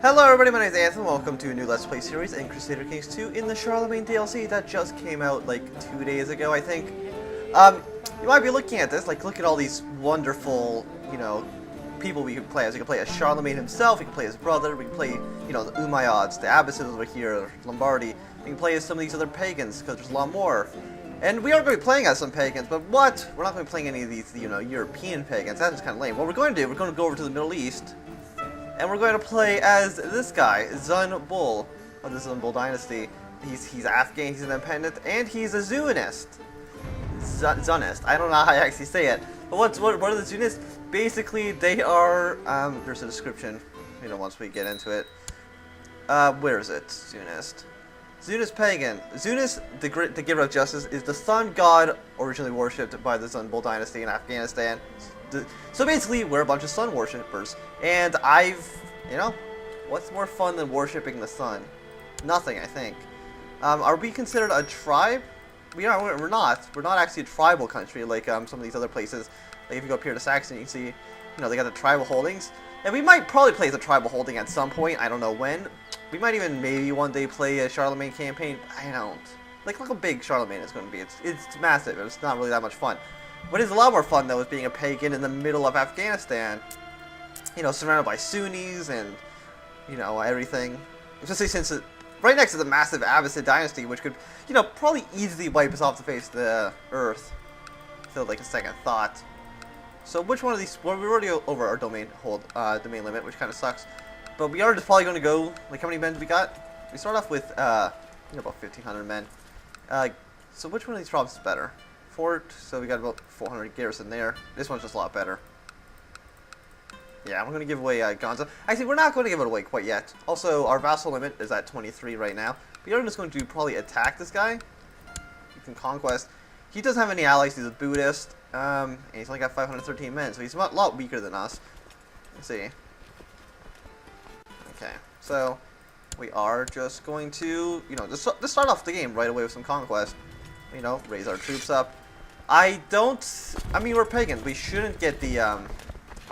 Hello everybody, my name is Anthony, welcome to a new Let's Play series in Crusader Kings 2 in the Charlemagne DLC that just came out like 2 days ago, I think. You might be looking at this, like look at all these wonderful, people we can play as. You can play as Charlemagne himself, you can play as his brother, we can play, the Umayyads, the Abbasids over here, Lombardy. We can play as some of these other pagans, because there's a lot more. And we are going to be playing as some pagans, but what? We're not going to be playing any of these, European pagans. That's just kind of lame. What we're going to do, we're going to go over to the Middle East, and we're going to play as this guy, Zun Bull, of the Zun Bull dynasty. He's Afghan, he's an independent, and he's a Zunist. Zunist. I don't know how I actually say it. But what are the Zunists? Basically, they are, there's a description, once we get into it. Where is it? Zunist. Zunist pagan. Zunist, the giver of justice, is the sun god originally worshipped by the Zun Bull dynasty in Afghanistan. So basically, we're a bunch of sun worshippers. And what's more fun than worshipping the sun? Nothing, I think. Are we considered a tribe? We're not. We're not actually a tribal country like some of these other places. Like if you go up here to Saxony, you can see, they got the tribal holdings. And we might probably play the tribal holding at some point. I don't know when. We might even maybe one day play a Charlemagne campaign. I don't. Like, look how big Charlemagne is going to be. It's massive. It's not really that much fun. What is a lot more fun, though, is being a pagan in the middle of Afghanistan. Surrounded by Sunnis and, everything. Especially since it's right next to the massive Abbasid dynasty, which could, probably easily wipe us off the face of the earth. Feel like a second thought. So which one of these? Well, we're already over our domain domain limit, which kind of sucks. But we are just probably going to go. Like, how many men do we got? We start off with about 1,500 men. So which one of these provinces is better? Fort. So we got about 400 garrison there. This one's just a lot better. Yeah, we're going to give away Gonza. Actually, we're not going to give it away quite yet. Also, our vassal limit is at 23 right now. We are just going to probably attack this guy. You can conquest. He doesn't have any allies. He's a Buddhist. And he's only got 513 men, so he's a lot weaker than us. Let's see. Okay, so we are just going to, just start off the game right away with some conquest. Raise our troops up. We're pagans. We shouldn't get the,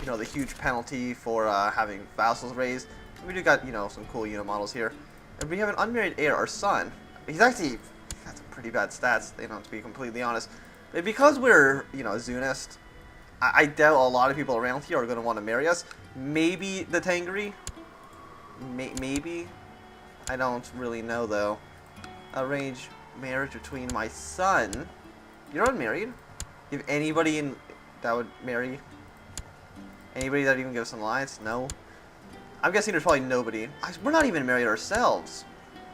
the huge penalty for having vassals raised. We do got, some cool models here. And we have an unmarried heir, our son. He's got some pretty bad stats, to be completely honest. But because we're, a Zunist, I doubt a lot of people around here are going to want to marry us. Maybe the Tengri. Maybe. I don't really know, though. Arrange marriage between my son. You're unmarried? You have anybody that would marry? Anybody that even gives an alliance? No. I'm guessing there's probably nobody. We're not even married ourselves.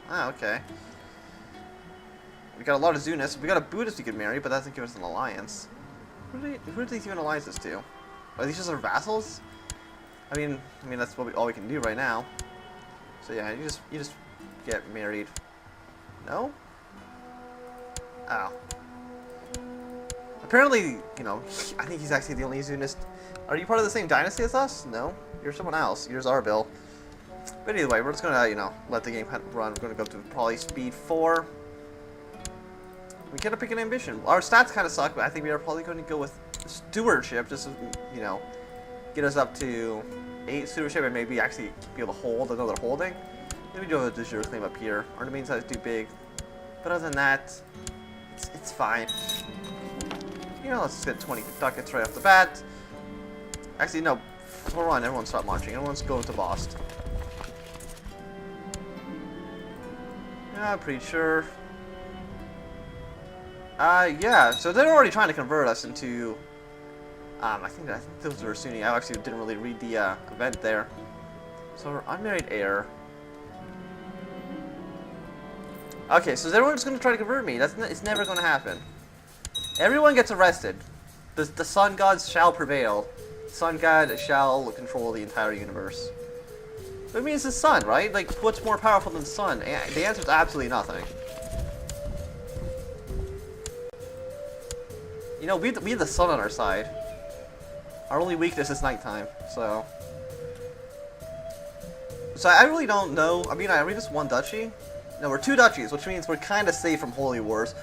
Ah, okay. We got a lot of Zunists. We got a Buddhist we could marry, but that doesn't give us an alliance. Who do these even alliances to? Are these just our vassals? I mean that's all we can do right now. So yeah, you just get married. No? Oh. Apparently, I think he's actually the only Zunist. Are you part of the same dynasty as us? No. You're someone else. You're Zarbil. But either way, we're just gonna, let the game run. We're gonna go to probably speed 4. We gotta pick an ambition. Our stats kind of suck, but I think we are probably going to go with stewardship, just to, get us up to 8 stewardship and maybe actually be able to hold another holding. Maybe do a de jure claim up here. Our domain size is too big, but other than that, it's fine. Let's just get 20 ducats right off the bat. Actually, no. Hold on, everyone stop marching. Everyone's going to Boston. Yeah, pretty sure. Yeah, so they're already trying to convert us into, I think those were Sunni. I actually didn't really read the, event there. So we're unmarried heir. Okay, so everyone's going to try to convert me. It's never going to happen. Everyone gets arrested. The sun gods shall prevail. Sun god shall control the entire universe. But it means the sun, right? Like, what's more powerful than the sun? The answer is absolutely nothing. We have the sun on our side. Our only weakness is nighttime, so I really don't know. Are we just one duchy? No, we're 2 duchies, which means we're kind of safe from holy wars.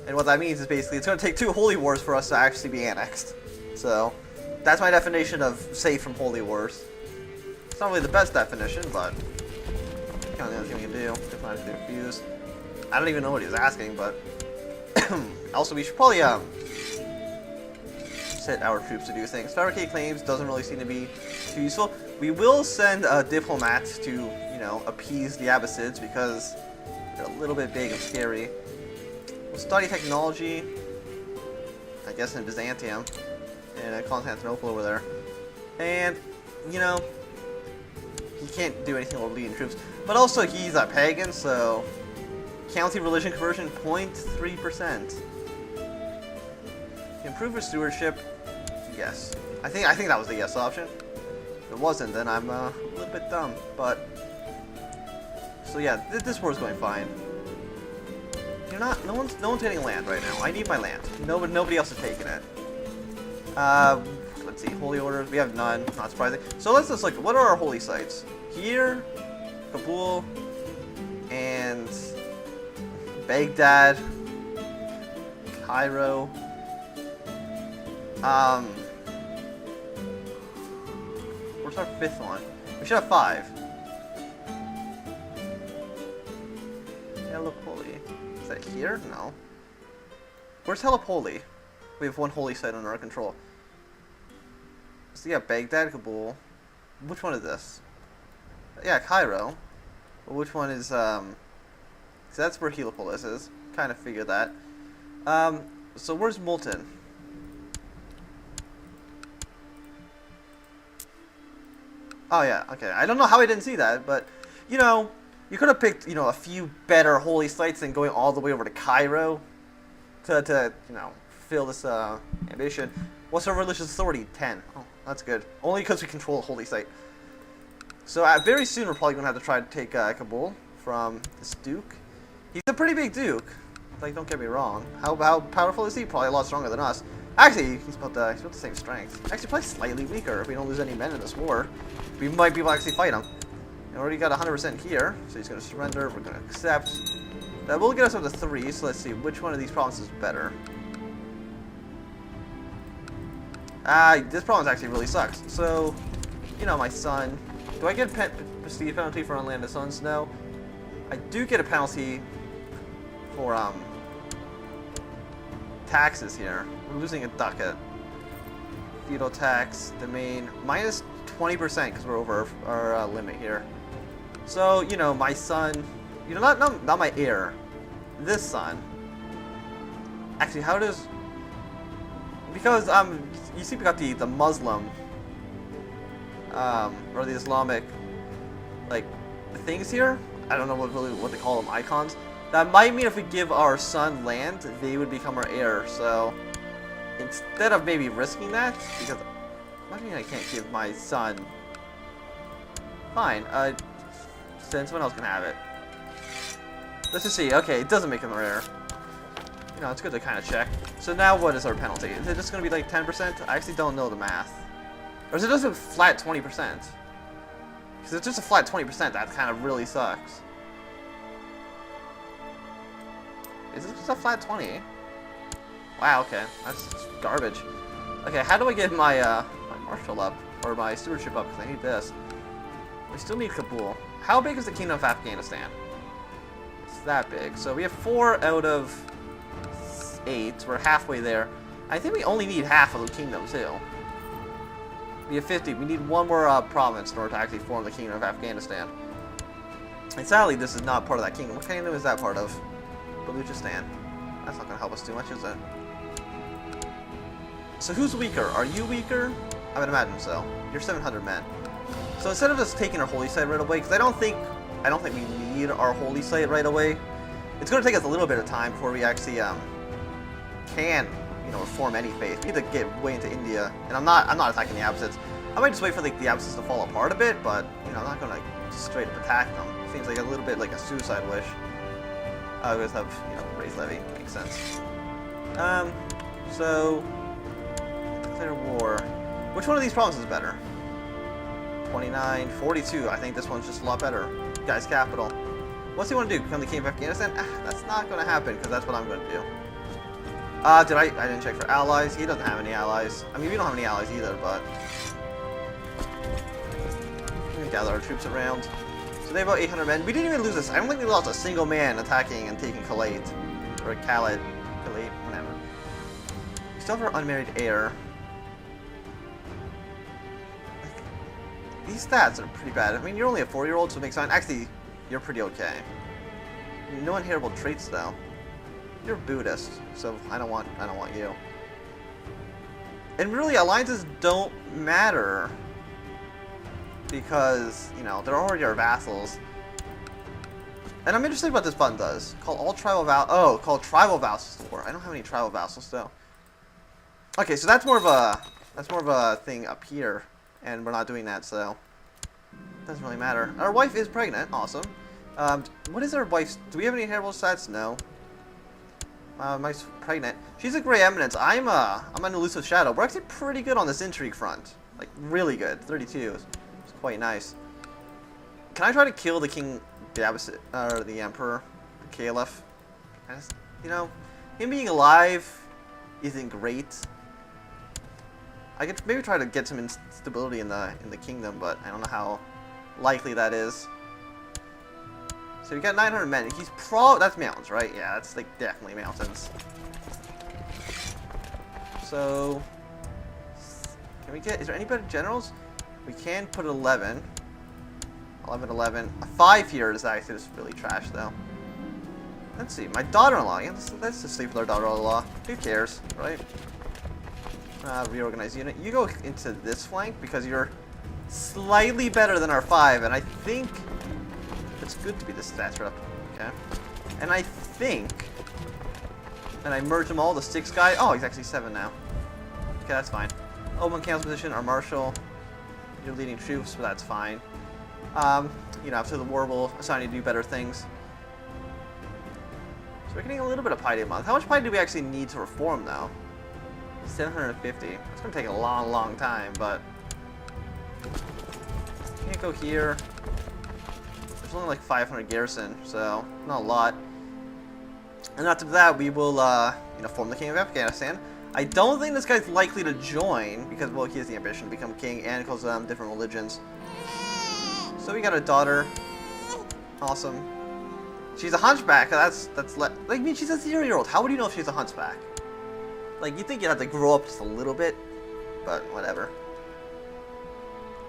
And what that means is basically it's going to take 2 holy wars for us to actually be annexed. So, that's my definition of safe from holy wars. It's not really the best definition, but kind of the only thing we can do. Diplomatically refused. I don't even know what he was asking, but also we should probably set our troops to do things. Fabricate claims doesn't really seem to be too useful. We will send diplomats to, you know, appease the Abbasids because they're a little bit big and scary. We'll study technology, I guess, in Byzantium and Constantinople over there. And, you know, he can't do anything while leading troops. But also, he's a pagan, so county religion conversion 0.3%. Improve his stewardship. Yes, I think that was the yes option. If it wasn't, then I'm a little bit dumb. But so yeah, this war's going fine. You're not. No one's getting land right now. I need my land. Nobody else is taking it. Let's see. Holy orders. We have none. Not surprising. So let's just look. What are our holy sites? Here, Kabul, and Baghdad, Cairo. Where's our fifth one? We should have 5. Helipoli. Is that here? No. Where's Helipoli? We have 1 holy site under our control. So yeah, Baghdad, Kabul. Which one is this? Yeah, Cairo. Well, which one is, so that's where Heliopolis is. Kind of figured that. So where's Multan? Oh yeah, okay. I don't know how I didn't see that, but, you know, you could have picked, you know, a few better holy sites than going all the way over to Cairo to you know, fill this ambition. What's our religious authority? 10. Oh, that's good. Only because we control a holy site. So very soon we're probably going to have to try to take Kabul from this duke. He's a pretty big duke. Like, don't get me wrong. How powerful is he? Probably a lot stronger than us. Actually, he's about the same strength. Actually, probably slightly weaker if we don't lose any men in this war. We might be able to actually fight him. We already got 100% here, so he's going to surrender. We're going to accept. That will get us up to 3, so let's see which one of these provinces is better. This province actually really sucks. So, you know, my son. Do I get a prestige penalty for unlanded sons? No. I do get a penalty for taxes here. We're losing a ducat. Feudal tax, domain, minus 20% because we're over our limit here. So, you know, my son, you know, not my heir, this son. Actually, how does, because you see we got the Muslim or the Islamic like things here. I don't know what they call them, icons. That might mean if we give our son land, they would become our heir. So instead of maybe risking that, because what do you mean I can't give my son? Fine, then someone else can have it. Let's just see. Okay, it doesn't make him our heir. You know, it's good to kind of check. So now what is our penalty? Is it just going to be like 10%? I actually don't know the math. Or is it just a flat 20%? Because if it's just a flat 20%, that kind of really sucks. Is it just a flat 20? Wow, okay. That's garbage. Okay, how do I get my my marshal up? Or my stewardship up? Because I need this. We still need Kabul. How big is the Kingdom of Afghanistan? It's that big. So we have 4 out of 8. We're halfway there. I think we only need half of the kingdom, too. We have 50. We need 1 more province in order to actually form the Kingdom of Afghanistan. And sadly, this is not part of that kingdom. What kingdom is that part of? Baluchistan. That's not going to help us too much, is it? So who's weaker? Are you weaker? I would imagine so. You're 700 men. So instead of just taking our holy site right away, because I don't think we need our holy site right away. It's going to take us a little bit of time before we actually can, you know, reform any faith. We need to get way into India, and I'm not attacking the Abbasids. I might just wait for like the Abbasids to fall apart a bit, but you know, I'm not going to like straight up attack them. Seems like a little bit like a suicide wish. I always have, you know, raise levy. Makes sense. So declare war. Which one of these provinces is better? 29, 42. I think this one's just a lot better. Guy's capital. What's he want to do? Become the king of Afghanistan? That's not going to happen because that's what I'm going to do. I didn't check for allies. He doesn't have any allies. I mean, we don't have any allies either, but gather our troops around. So they have about 800 men. We didn't even lose this. I don't think we lost a single man attacking and taking Khalate. Or Khalid. Khalid, whatever. We still have our unmarried heir. Like, these stats are pretty bad. I mean, you're only a 4-year-old, so it makes sense. Actually, you're pretty okay. No inheritable traits, though. You're Buddhist, so I don't want you. And really, alliances don't matter because, you know, they're already our vassals. And I'm interested in what this button does. Call all tribal call tribal vassals to war. I don't have any tribal vassals though. Okay, so that's more of a thing up here, and we're not doing that, so it doesn't really matter. Our wife is pregnant. Awesome. What is our wife's? Do we have any inheritable stats? No. My wife's pregnant. She's a Grey Eminence. I'm an Elusive Shadow. We're actually pretty good on this intrigue front. Like, really good. 32 is quite nice. Can I try to kill the king, or the emperor, the caliph? You know, him being alive isn't great. I could maybe try to get some instability in the kingdom, but I don't know how likely that is. So we got 900 men. He's that's mountains, right? Yeah, that's like definitely mountains. So can we get? Is there any better generals? We can put 11. 11. A 5 here is actually just really trash, though. Let's see. My daughter-in-law. Yeah, let's just sleep with our daughter-in-law. Who cares, right? Reorganize unit. You go into this flank because you're slightly better than our 5, and I think it's good to be the stats rep. Okay. And I think, and I merge them all. The 6 guy. Oh, he's actually 7 now. Okay, that's fine. Open council position. Our marshal. You're leading troops, but that's fine. You know, after the war, we'll assign you to do better things. So we're getting a little bit of piety a month. How much piety do we actually need to reform, though? 750. It's going to take a long, long time, but can't go here. There's only like 500 garrison, so not a lot. And after that, we will, you know, form the King of Afghanistan. I don't think this guy's likely to join because, well, he has the ambition to become king and calls different religions. So we got a daughter. Awesome. She's a hunchback. That's like, I mean, she's a 0-year-old. How would you know if she's a hunchback? Like, you think you'd have to grow up just a little bit, but whatever.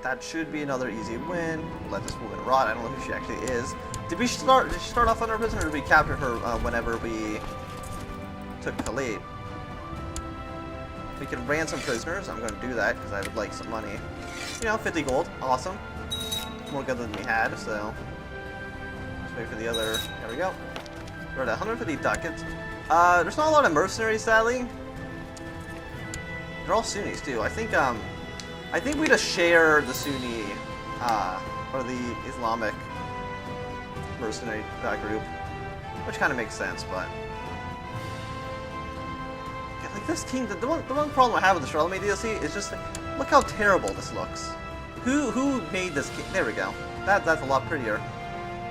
That should be another easy win. Let this woman rot. I don't know who she actually is. Did she start off under prison, or did we capture her whenever we took Khalid? We can ransom prisoners. I'm going to do that because I would like some money. You know, 50 gold. Awesome. More good than we had, so let's wait for the other. There we go. We're at 150 ducats. There's not a lot of mercenaries, sadly. They're all Sunnis too. I think we just share the Sunni or the Islamic mercenary group, which kind of makes sense, but yeah, like this king. The one problem I have with the Charlemagne DLC is just like, look how terrible this looks. Who made this king? There we go. That's a lot prettier.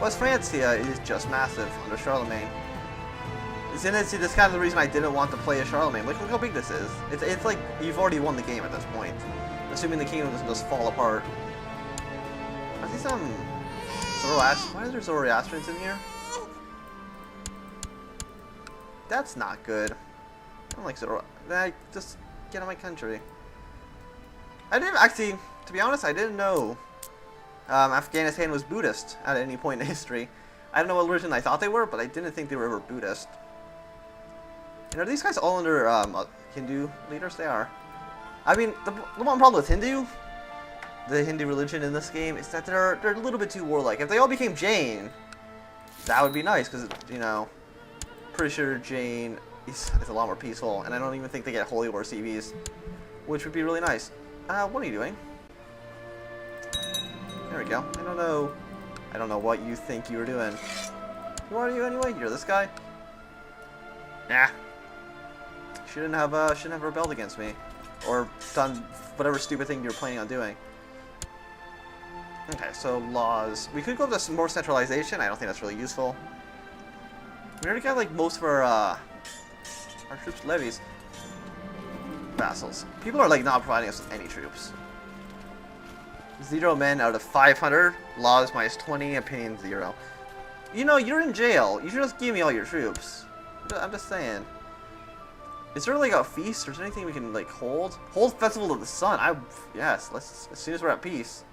West Francia is just massive under Charlemagne. See, that's kind of the reason I didn't want to play as Charlemagne. Look how big this is. It's like you've already won the game at this point. Assuming the kingdom doesn't just fall apart. I see some Zoroastrian. Why is there Zoroastrians in here? That's not good. I don't like Zoroastrian. Just get out of my country. I didn't actually, to be honest, I didn't know Afghanistan was Buddhist at any point in history. I don't know what religion I thought they were, but I didn't think they were ever Buddhist. And are these guys all under Hindu leaders? They are. I mean, the one problem with the Hindu religion in this game, is that they're a little bit too warlike. If they all became Jain, that would be nice, because, you know, pretty sure Jain is a lot more peaceful, and I don't even think they get Holy War CVs, which would be really nice. What are you doing? There we go. I don't know what you think you were doing. Who are you anyway? You're this guy? Nah. Shouldn't have rebelled against me. Or done whatever stupid thing you were planning on doing. Okay, so laws. We could go to some more centralization. I don't think that's really useful. We already got like most of our troops levies. Vassals. People are like not providing us with any troops. 0 men out of 500. Laws minus 20. Opinion 0. You know, you're in jail. You should just give me all your troops. I'm just saying. Is there like a feast, or is there anything we can like hold? Hold Festival of the Sun. Yes. Let's, as soon as we're at peace,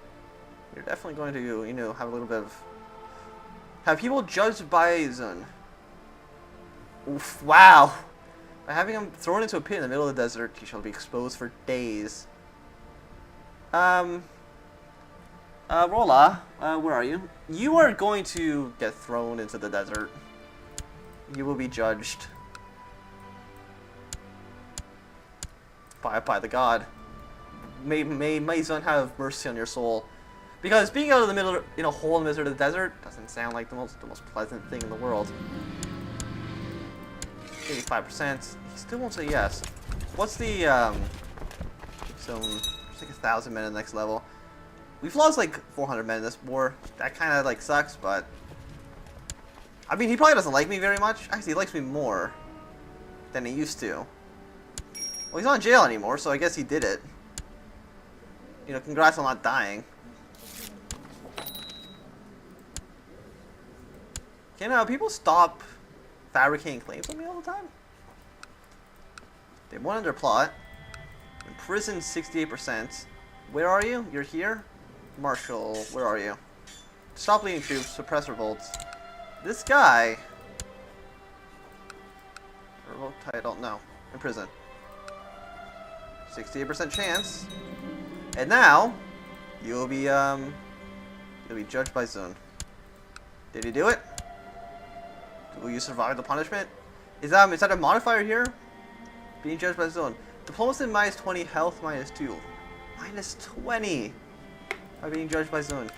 you're definitely going to, you know, have a little bit of, have people judged by Zun. Oof, wow. By having him thrown into a pit in the middle of the desert, he shall be exposed for days. Rolla, where are you? You are going to get thrown into the desert. You will be judged by the god. May Zun have mercy on your soul, because being out of the middle, in a hole in the middle of the desert, doesn't sound like the most pleasant thing in the world. 85%. He still won't say yes. What's the so there's like 1,000 men in the next level. We've lost like 400 men in this war. That kind of like sucks, but I mean, he probably doesn't like me very much. Actually, he likes me more than he used to. Well, he's not in jail anymore, so I guess he did it. You know, congrats on not dying. Can people stop fabricating claims on me all the time? They won under plot. Imprisoned 68%. Where are you? You're here? Marshal, where are you? Stop leading troops, suppress revolts. This guy... Revolt title, no. Imprison. 68% chance. And now, you'll be judged by Zun. Did he do it? Will you survive the punishment? Is that a modifier here? Being judged by Zun. Diplomacy minus 20, health minus 2. Minus 20 by being judged by Zun.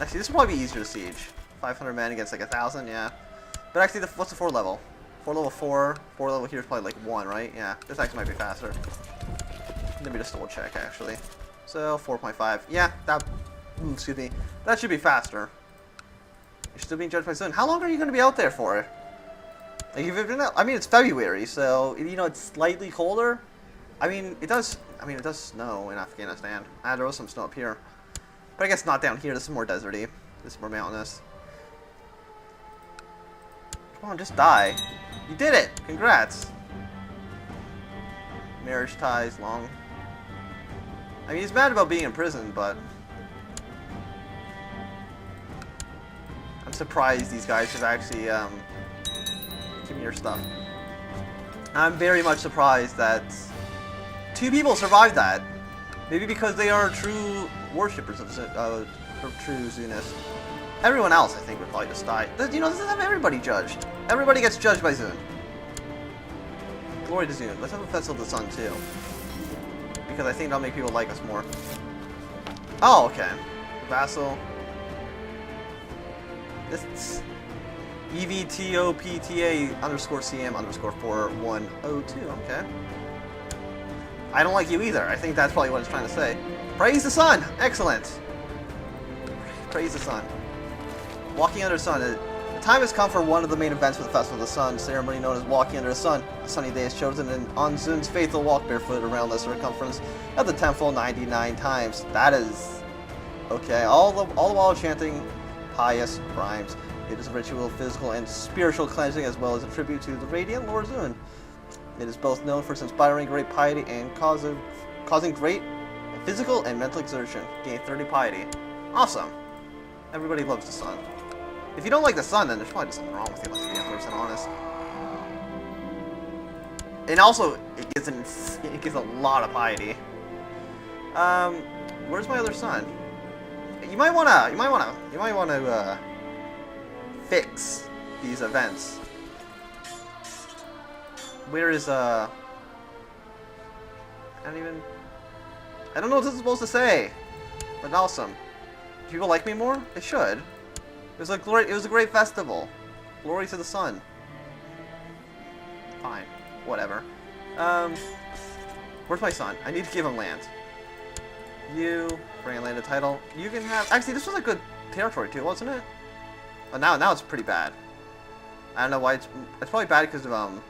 Actually, this will probably be easier to siege. 500 men against like 1,000, yeah. But actually, what's the 4 level? 4 level 4. 4 level here is probably like 1, right? Yeah, this actually might be faster. Let me just double check, actually. So, 4.5. Yeah, excuse me. That should be faster. You're still being judged by Zun. How long are you going to be out there for? Like, you've been out, I mean, it's February, so, you know, it's slightly colder. I mean, it does snow in Afghanistan. There was some snow up here. But I guess not down here. This is more deserty. This is more mountainous. Come on, just die. You did it! Congrats! Marriage ties, long. I mean, he's mad about being in prison, but I'm surprised these guys have actually given me your stuff. I'm very much surprised that 2 people survived that. Maybe because they are true worshippers of true Zunists. Everyone else, I think, would probably just die. You know, this doesn't have everybody judged. Everybody gets judged by Zun. Glory to Zun. Let's have a Festival of the Sun, too. Because I think that'll make people like us more. Oh, okay. Vassal. This EVTOPTA_CM_4102. Okay. I don't like you either. I think that's probably what it's trying to say. Praise the sun! Excellent! Praise the sun. Walking under the sun. The time has come for one of the main events for the Festival of the Sun, ceremony known as Walking Under the Sun. A sunny day is chosen, and on Zun's faith will walk barefoot around the circumference of the temple 99 times. That is... okay, all the while chanting pious rhymes. It is a ritual, physical, and spiritual cleansing, as well as a tribute to the radiant Lord Zun. It is both known for inspiring great piety and causing great physical and mental exertion. Gain 30 piety. Awesome. Everybody loves the sun. If you don't like the sun, then there's probably something wrong with you, let's be 100% honest. And also, it gives a lot of piety. Where's my other son? You might wanna fix these events. Where is I don't know what this is supposed to say. But awesome. Do people like me more? They should. It was a great festival. Glory to the sun. Fine. Whatever. Where's my son? I need to give him land. You bring a landed title. You can have. Actually, this was a good territory too, wasn't it? Oh, now it's pretty bad. I don't know why it's probably bad because of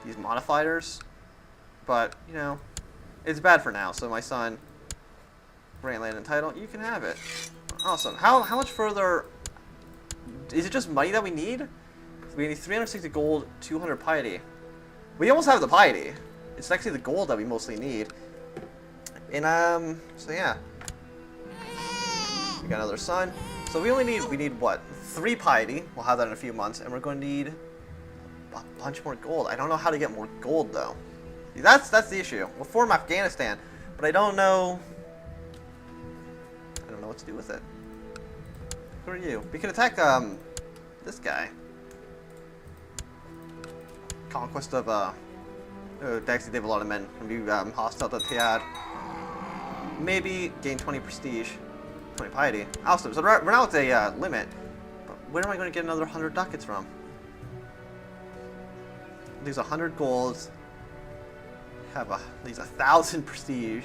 these modifiers. But you know, it's bad for now. So my son, Grand Land and title. You can have it. Awesome. How much further... Is it just money that we need? We need 360 gold, 200 piety. We almost have the piety. It's actually the gold that we mostly need. And, so yeah. We got another son. So we need what? 3 piety. We'll have that in a few months. And we're going to need a bunch more gold. I don't know how to get more gold, though. That's the issue. We'll form Afghanistan, but I don't know what to do with it. Who are you? We can attack, this guy. Conquest of, they actually have a lot of men. Can be hostile to Tiad. Maybe gain 20 prestige, 20 piety. Awesome. So we're now at a limit. But where am I going to get another 100 ducats from? Lose 100 golds. Lose 1,000 prestige,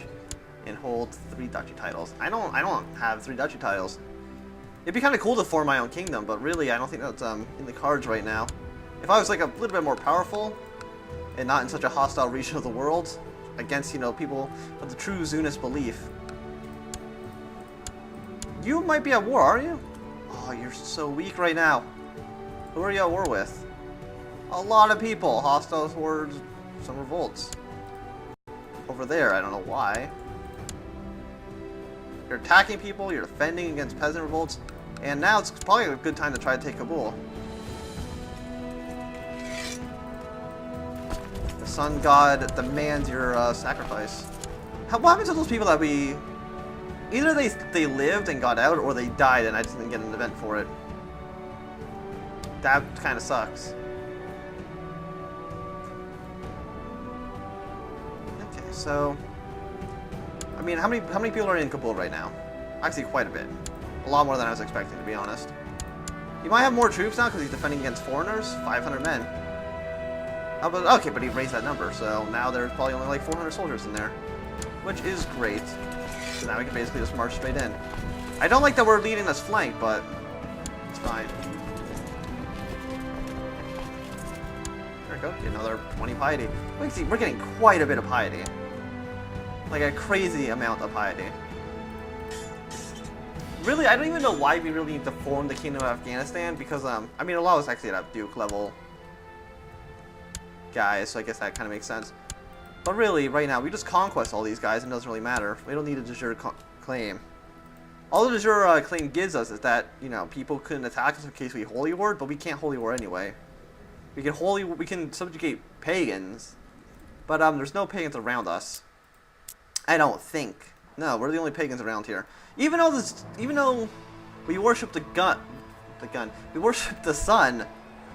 and hold 3 duchy titles. I don't have 3 duchy titles. It'd be kind of cool to form my own kingdom, but really I don't think that's in the cards right now. If I was like a little bit more powerful, and not in such a hostile region of the world, against, you know, people of the true Zunist belief. You might be at war, are you? Oh, you're so weak right now. Who are you at war with? A lot of people hostile towards some revolts. Over there, I don't know why. You're attacking people, you're defending against peasant revolts, and now it's probably a good time to try to take Kabul. The sun god demands your sacrifice. What happens to those people that we... Either they lived and got out, or they died and I just didn't get an event for it. That kind of sucks. Okay, so... I mean, how many people are in Kabul right now? Actually, quite a bit. A lot more than I was expecting, to be honest. He might have more troops now because he's defending against foreigners. 500 men. Okay, but he raised that number, so now there's probably only like 400 soldiers in there, which is great. So now we can basically just march straight in. I don't like that we're leading this flank, but it's fine. There we go. Get another 20 piety. We can see we're getting quite a bit of piety. Like a crazy amount of piety. Really, I don't even know why we really need to form the Kingdom of Afghanistan, because, I mean, a lot of us actually have Duke level guys, so I guess that kind of makes sense. But really, right now, we just conquest all these guys, and it doesn't really matter. We don't need a de jure claim. All the de jure claim gives us is that, you know, people couldn't attack us in case we holy ward, but we can't holy war anyway. We can subjugate pagans, but there's no pagans around us. I don't think. No, we're the only pagans around here. Even though we worship we worship the sun,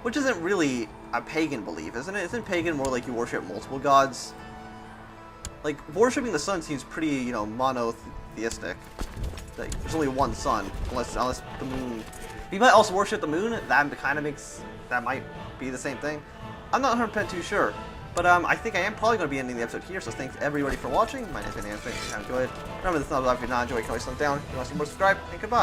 which isn't really a pagan belief, isn't it? Isn't pagan more like you worship multiple gods? Like, worshipping the sun seems pretty, you know, monotheistic. Like, there's only one sun, unless the moon. You might also worship the moon. That might be the same thing. I'm not 100% too sure. But I think I am probably going to be ending the episode here, so thanks everybody for watching. My name is Anthony. If you enjoyed, remember this is not if you're not enjoying, you can always slow down. If you want to see more, subscribe, and goodbye.